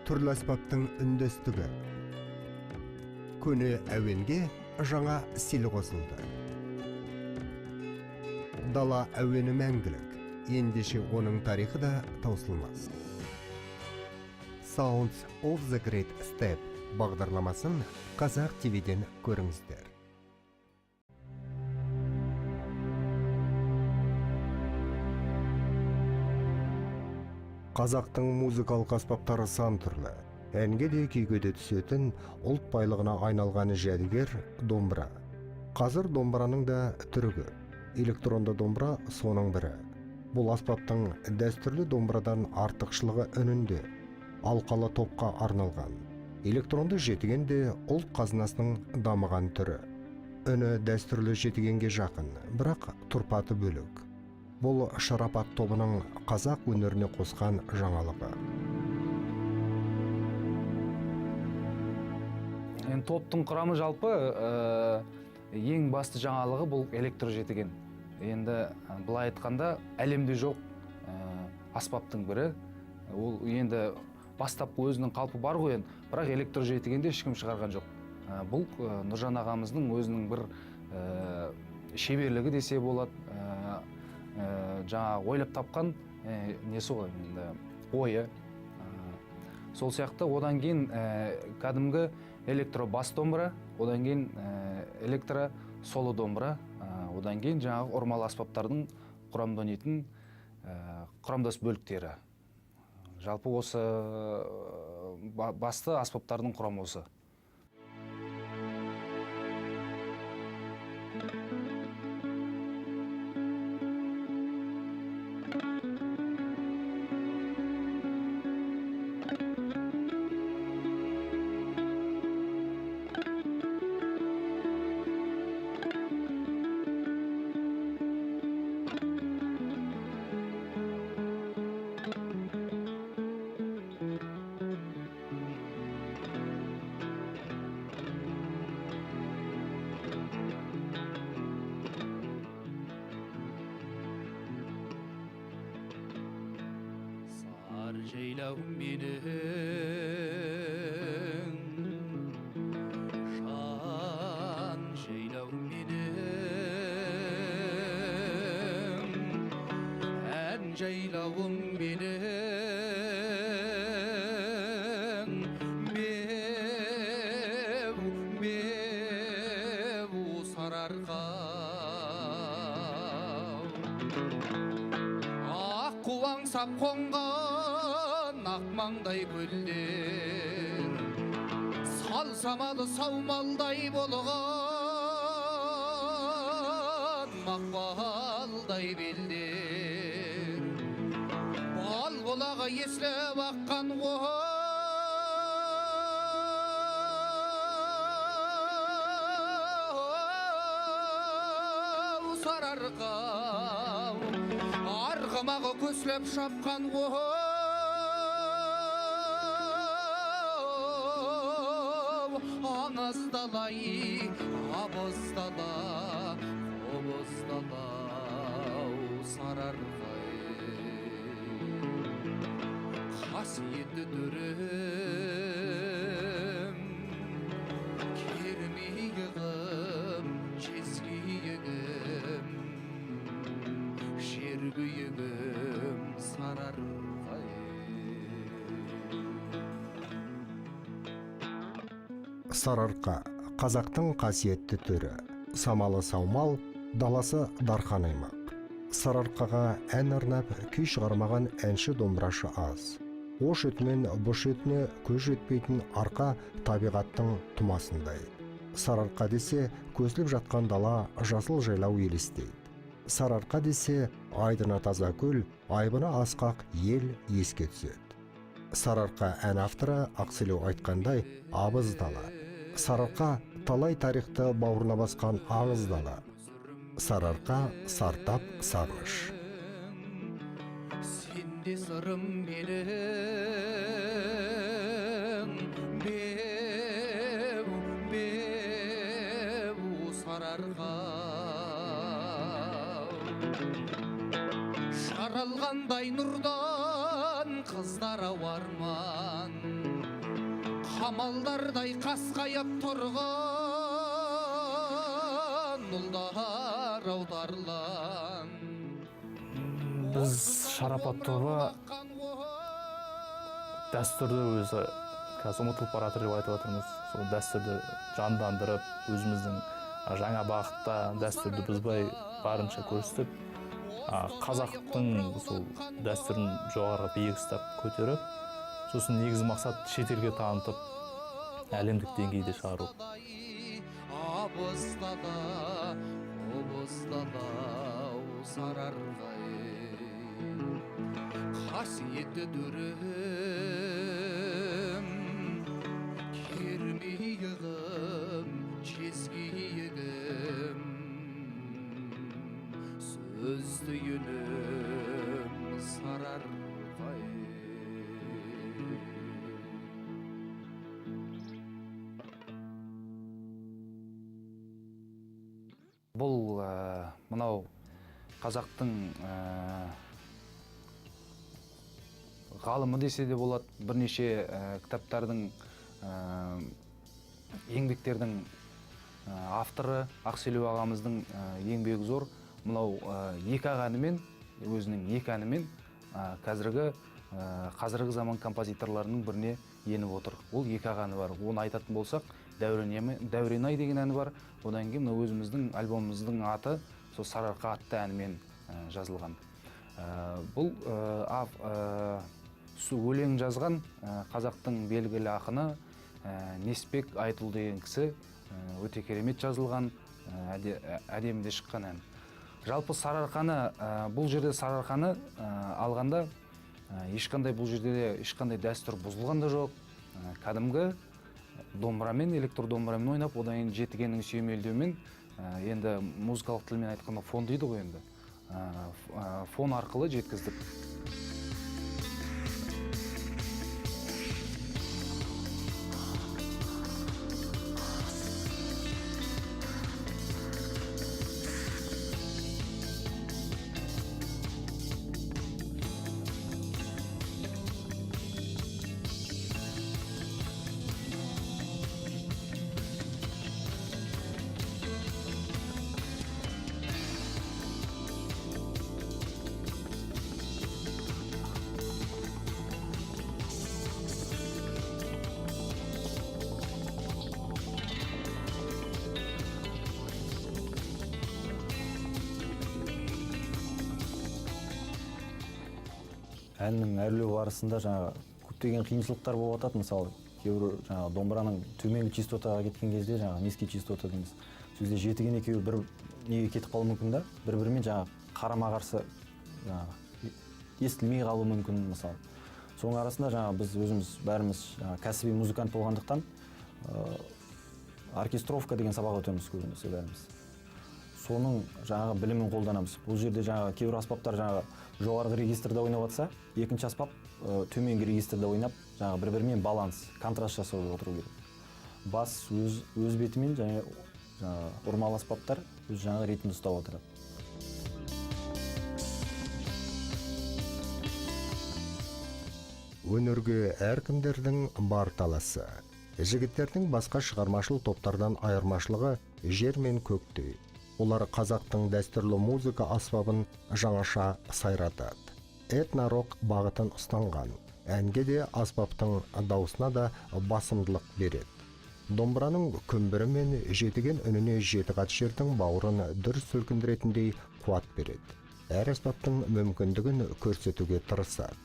түрлі аспаптың үндестігі. Көне әуенге жаңа стиль қосылды. Дала әуені мәңгілік, ендеше оның тарихы да таусылмас. Sounds of the Great Steppe бағдарламасын Қазақ ТВ-ден көріңіздер. Қазақтың музыкалық аспаптары сан түрлі. Әнге де күйге де түсетін ұлт байлығына айналған жәдігер домбыра. Қазір домбыраның да түрі көп. Электронды домбыра соның бірі. Бұл аспаптың дәстүрлі домбырадан артықшылығы үнінде. Алқалы топқа арналған. Электронды жетіген де ұлт қазынасының дамыған түрі. Үні дәстүрлі жетігенге жақын, бірақ тұрпаты бөлік. Бұл шарапат тобының қазақ өнеріне қосқан жаңалығы. Топтың құрамы жалпы ең басты жаңалығы бұл электро жетіген. Енді былай айтқанда әлемде жоқ аспаптың бірі. Ол енді бастапқы өзінің қалпы бар ғой, бірақ электро жетігенде ешкім шығарған жоқ. Бұл Нұржан ағамыздың өзінің бір шеберлігі десе болады. Жаңа ойлап тапқан несі ғой, ойы. Сол сияқты одан кейін кәдімгі электро бас домбыра, одан кейін электро соло домбыра, одан кейін жаңағы ормалы аспаптардың құрамданатын құрамдас бөліктері. Жалпы осы басты аспаптардың құрамы осы. Ceylağım benim, şan ceylağım benim, en ceylağım benim, bev sararka, ak kuvan sap kongan Akmаңдай көлдер, салсамалы саумалдай болған, мақпалдай белдер, бал болаға еслеп аққан сарыарқа, арғымағы көсіліп шапқан Аңыздалай, абыздала, қобыздала, сарыарқай. Қасиетті дүрім, кермейігім, жезгейігім, жергүйігім, сарыарқай. Сарыарқа – қазақтың қасиетті түрі. Самалы саумал, даласы дархан аймақ. Сарыарқаға ән арнап күй шығармаған әнші домбырашы аз. Ош өтімен бұш өтіне көз жетпейтін арқа табиғаттың тұмасындай. Сарыарқа десе көсіліп жатқан дала жасыл жайлау елестейді. Сарыарқа десе айдыны таза көл, айбыны асқақ ел еске түседі. Сарыарқа ән авторы Ақселеу айтқандай абыз дала. Сарыарқа талай тарихты бауырына басқан аңыз дала. Сарыарқа сартап сағыныш. Сенде сырым менің, беу сарыарқа. Жаралғандай нұрдан қыздар ауарман, Қамалдардай қасқайып тұрған ұлдар аударылан. Біз Шарапат тобы дәстүрді өзі қазір ұмытылып бара жатыр деп айтып отырмыз. Сол дәстүрді жандандырып, өзіміздің жаңа бағытта дәстүрді бұзбай барынша көрсетіп, қазақтың сол дәстүрін жоғары биік ұстап көтеріп, сосын негізгі мақсат шетелге танытып, әлемдік деңгейде шығару. Абыздала, обыздала, сарарғай, қасиетті дүрім, кермейігім, жезгейігім, сөзді үйінім, сарарғай. Бұл мынау қазақтың ғалымы десе де болады, бірнеше кітаптардың, еңбектердің авторы Ақселеу ағамыздың еңбегі зор. Мынау екі ағанымен, өзінің екі әнімен қазіргі заман композиторларының біріне еніп отыр. Ол екі ағаны бар. Оны айтатын болсақ, Дәурен-ай деген әні бар. Одан кейін өзіміздің альбомымыздың аты сол Сарыарқа атты әнімен жазылған. Бұл өлең жазған қазақтың белгілі ақыны Несіпбек Айтұл деген кісі, өте керемет жазылған, әдемі шыққан ән. Жалпы Сарыарқаны, бұл жерде Сарыарқаны алғанда ешқандай бұл жерде ешқандай дәстүр бұзылған да жоқ. Кәдімгі домбырамен, электр домбырамен ойнап, одан кейін жетігеннің сүйемелдеумен, енді музыкалық тілмен айтқанда фон дейді ғой енді. Фон арқылы жеткіздік. Әннің әрлеу барысында көптеген қиыншылықтар болып жатады. Мысалы, кейбір домбыраның төменгі частотаға кеткен кезде, низкий частота дейміз. Сөзде жетіген екеуі бір неге кетіп қалуы мүмкін да, бір-бірімен қарама-қарсы естілмей қалуы мүмкін мысалы. Соның арасында біз өзіміз бәріміз кәсіби музыкант болғандықтан оркестровка деген сабақ өтеміз көбінесе бәріміз. Соның білімін қолданамыз. Бұл жерде кейбір аспаптар жоғарғы регистрда ойнап жатса, екінші аспап төменгі регистрда ойнап, бір-бірімен баланс, контраст жасап отыру керек. Бас өз бетімен ұрмалы аспаптар өз ритмді ұстап отырады. Өнерге әркімдердің бар таласы. Жігіттердің басқа шығармашыл топтардан айырмашылығы жер мен көктей. Олар қазақтың дәстүрлі музыка аспабын жаңаша сайратады. Этно-рок бағытын ұстанған. Әнге де аспаптың даусына да басымдылық береді. Домбыраның күмбірі мен жетіген үніне жетіғат жердің бауырын дүр сілкіндіретіндей қуат береді. Әр аспаптың мүмкіндігін көрсетуге тырысады.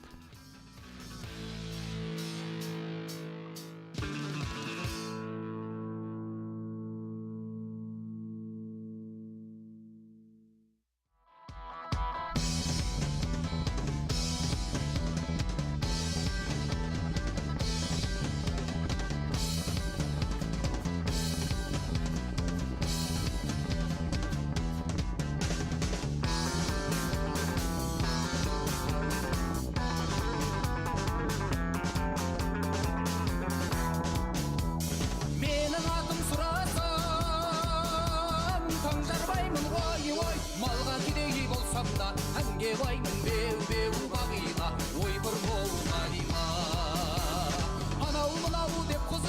Анау мынау деп қыз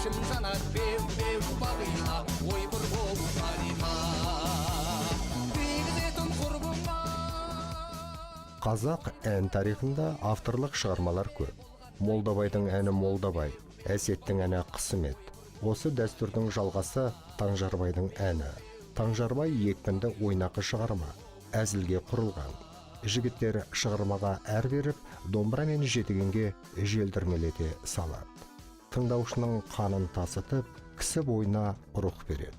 ішім жанар беу беу бағила ой бір болу қалима бекізетін құрбыма. Қазақ ән тарихында авторлық шығармалар көп. Молдабайдың әні Молдабай, Әсеттің әні Қысымет. Осы дәстүрдің жалғасы Таңжарбайдың әні. Таңжарбай екпінді ойнақы шығарма, әзілге құрылған. Жігіттер шығармаға әр беріп, домбыра мен жетігенге желдірмелете салады. Тыңдаушының қанын тасытып, кісі бойына рух береді.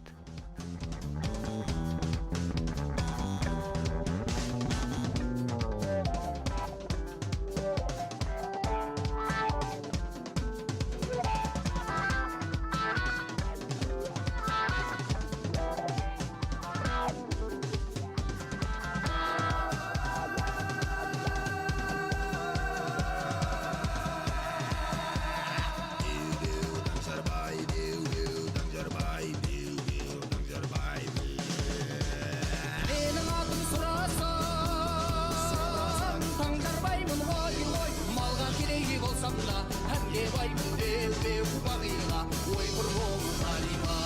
Менің атым сұрасаң Таңжарбаймын ой ой малға керегі болсам да әнге баймын беу беу бағила ой бір болу қалима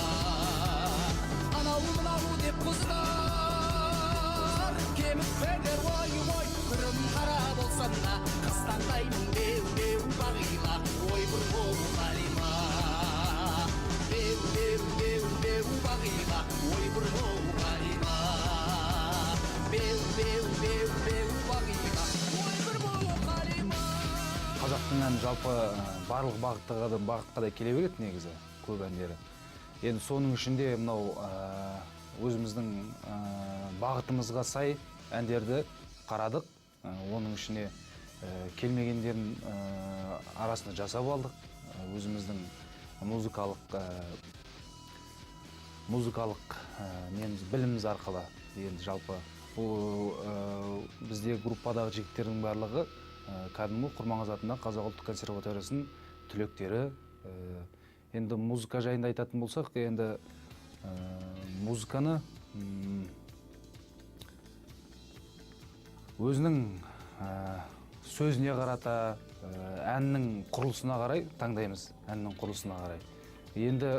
анау мынау деп қыздар кемітпеңдер ой ой түрім қара болсам да қыз таңдаймын беу беу бағила ой бір болу қалима беу беу беу беу бағила ой бір болу қалима беу беу беу беу бағила ой бір болу қалима. Қазақтың әні жалпы барлық бағытқа да келе береді негізі, көп әндері. Енді соның ішінде мынау өзіміздің бағытымызға сай әндерді қарадық. Оның ішіне келмегендерін арасында жасап алдық. Өзіміздің музыкалық біліміміз арқылы. Енді жалпы бізде группадағы жігіттердің барлығы кәдімгі Құрманғазы атындағы Қазақ ұлттық консерваториясының түлектері. Енді музыка жайында айтатын болсақ, енді музыканы өзінің сөзіне қарата, әннің құрылысына қарай таңдаймыз, әннің құрылысына қарай. Енді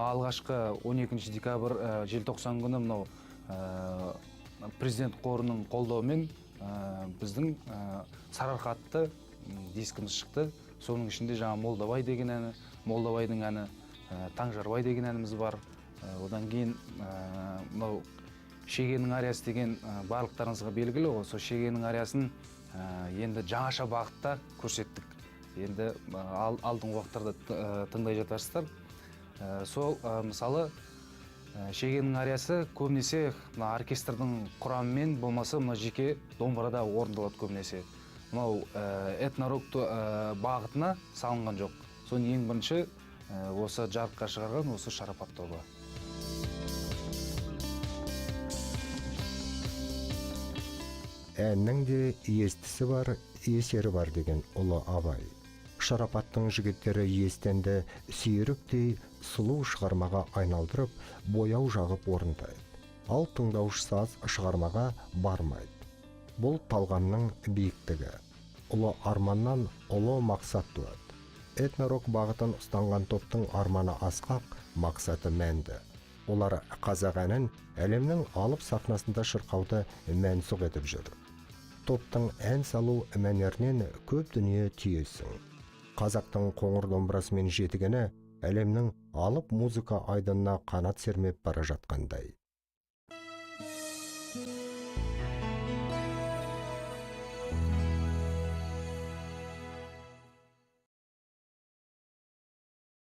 алғашқы 12 декабрь желтоқсан күні мынау президент қорының қолдауымен біздің Сарыарқа атты дискіміз шықты. Соның ішінде жаңа Молдабай деген әні, Молдабайдың әні, Таңжарбай деген әніміз бар. Одан кейін мынау Шегенің ариясы деген барлықтарыңызға белгілі ғой. Сол Шегенің ариясын енді жаңаша бағытта көрсеттік. Енді алдыңғы уақыттарда тыңдай жатарсыздар. Сол мысалы Шегенің ариясы көбінесе оркестрдің құрамымен болмаса жеке домбырада орындалады көбінесе. Мынау этно-рок бағытына салынған жоқ. Соның ең бірінші осы жарыққа шығарған осы Шарапат тобы. Әннің де естісі бар, есері бар деген ұлы Абай. Шарапаттың жігіттері естенді сүйріктей сұлу шығармаға айналдырып, бояу жағып орындайды. Ал тыңдаушы саз шығармаға бармайды. Бұл талғамның биіктігі. Ұлы арманнан ұлы мақсат туады. Этно-рок бағытын ұстанған топтың арманы асқақ, мақсаты мәнді. Олар қазақ әнін әлемнің алып сахнасында шырқауды мәнсұқ етіп жүр. Топтың ән салу мәнерінен көп дүние түйесің. Қазақтың қоңыр домбырасы мен жетігені әлемнің алып музыка айдынына қанат сермеп бара жатқандай.